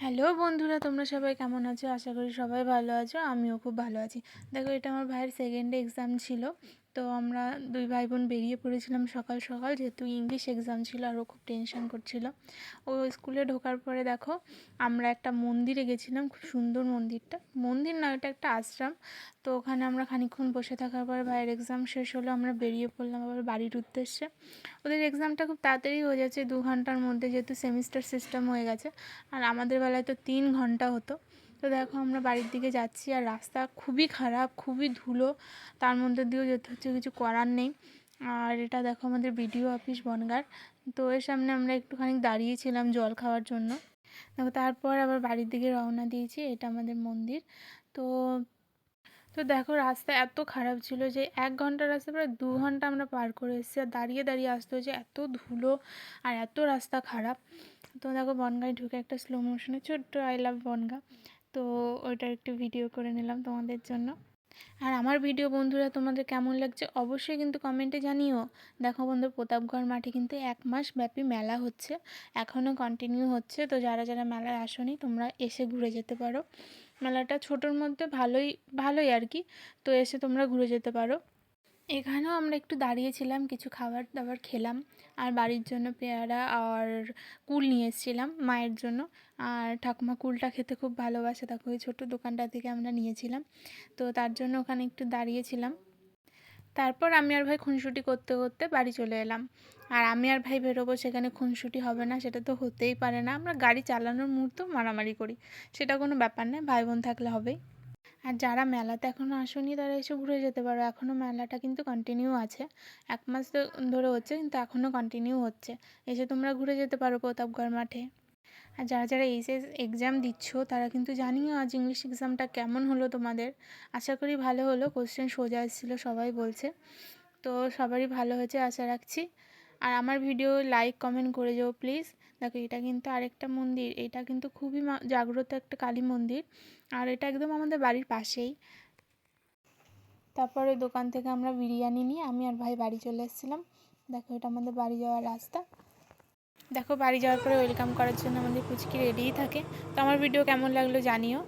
Hello বন্ধুরা, তোমরা সবাই কেমন আছো? আশা করি সবাই ভালো আছো। আমিও খুব ভালো আছি। দেখো, এটা আমার ভাইয়ের সেকেন্ড এক্সাম ছিল। তো আমরা দুই ভাই বোন বেরিয়ে পড়েছিলাম সকাল সকাল, যেহেতু ইংলিশ এক্সাম ছিল আর ও খুব টেনশন করছিল। ও স্কুলে ঢোকার পরে দেখো আমরা একটা মন্দিরে গেছিলাম, খুব সুন্দর মন্দিরটা। মন্দির না, এটা একটা আশ্রম। তো ওখানে আমরা খানিকক্ষণ বসে থাকার পর ভাইয়ের এক্সাম শেষ হলো, আমরা বেরিয়ে পড়লাম আবার বাড়ির উদ্দেশ্যে। ওদের এক্সামটা খুব তাড়াতাড়ি হয়ে যাচ্ছে, 2 ঘন্টার মধ্যে, যেহেতু সেমিস্টার সিস্টেম হয়ে গেছে। আর আমাদের বেলায় তো 3 ঘন্টা হতো। তো দেখো আমরা বাড়ির দিকে যাচ্ছি, আর রাস্তা খুবই খারাপ, খুবই ধুলো, তার মধ্যে দিয়েও যেতে হচ্ছে, কিছু করার নেই। আর এটা দেখো আমাদের বিডিও অফিস বনগাঁর। তো এর সামনে আমরা একটুখানি দাঁড়িয়েছিলাম জল খাওয়ার জন্য। দেখো তারপর আবার বাড়ির দিকে রওনা দিয়েছি। এটা আমাদের মন্দির। তো তো দেখো রাস্তা এত খারাপ ছিল যে 1 ঘন্টার রাস্তা প্রায় 2 ঘন্টা আমরা পার করে এসেছি, আর দাঁড়িয়ে দাঁড়িয়ে আসতে হয়েছে, এত ধুলো আর এত রাস্তা খারাপ। তো দেখো বনগাঁয় ঢুকে একটা স্লো মোশনে ছোট্ট আই লাভ বনগাঁ, তো ওইটার একটু ভিডিও করে নিলাম তোমাদের জন্য। আর আমার ভিডিও বন্ধুরা তোমাদের কেমন লাগছে অবশ্যই কিন্তু কমেন্টে জানিও। দেখো বন্ধু, প্রতাপগড় মাঠে কিন্তু 1 মাস ব্যাপী মেলা হচ্ছে, এখনও কন্টিনিউ হচ্ছে। তো যারা যারা মেলায় আসোনি তোমরা এসে ঘুরে যেতে পারো। মেলাটা ছোটোর মধ্যে ভালোই ভালোই আর কি। তো এসে তোমরা ঘুরে যেতে পারো। এখানেও আমরা একটু দাঁড়িয়েছিলাম, কিছু খাবার দাবার খেলাম, আর বাড়ির জন্য পেয়ারা আর কুল নিয়ে এসেছিলাম মায়ের জন্য। আর ঠাকুমা কুলটা খেতে খুব ভালোবাসে, দেখো ওই ছোটো দোকানটা থেকে আমরা নিয়েছিলাম। তো তার জন্য ওখানে একটু দাঁড়িয়েছিলাম। তারপর আমি আর ভাই খুনসুটি করতে করতে বাড়ি চলে এলাম। আর আমি আর ভাই বেরোবো, সেখানে খুনসুটি হবে না সেটা তো হতেই পারে না। আমরা গাড়ি চালানোর মুহূর্তেও মারামারি করি, সেটা কোনো ব্যাপার নয়, ভাই বোন থাকলে হবেই। আর যারা মেলাতে এখনও আসেনি তারা এসে ঘুরে যেতে পারো, এখনও মেলাটা কিন্তু কন্টিনিউ আছে। 1 মাস ধরে হচ্ছে, কিন্তু এখনও কন্টিনিউ হচ্ছে। এসে তোমরা ঘুরে যেতে পারো প্রতাপগড় মাঠে। আর যারা যারা এইচএস এক্সাম দিচ্ছ তারা কিন্তু জানিও আজ ইংলিশ এক্সামটা কেমন হলো তোমাদের। আশা করি ভালো হলো, কোশ্চেন সোজা এসেছিলো সবাই বলছে। তো সবারই ভালো হয়েছে আশা রাখছি। আর আমার ভিডিও লাইক কমেন্ট করে যাও প্লিজ। দেখো এটা কিন্তু আরেকটা মন্দির, এটা কিন্তু খুবই জাগ্রত একটা কালী মন্দির, আর এটা একদম আমাদের বাড়ির পাশেই। তারপরে দোকান থেকে আমরা বিরিয়ানি নিয়ে আমি আর ভাই বাড়ি চলে এসেছিলাম। দেখো এটা আমাদের বাড়ি যাওয়ার রাস্তা। দেখো বাড়ি যাওয়ার পরে ওয়েলকাম করার জন্য আমাদের পুচকি রেডিই থাকে। তো আমার ভিডিও কেমন লাগলো জানিও।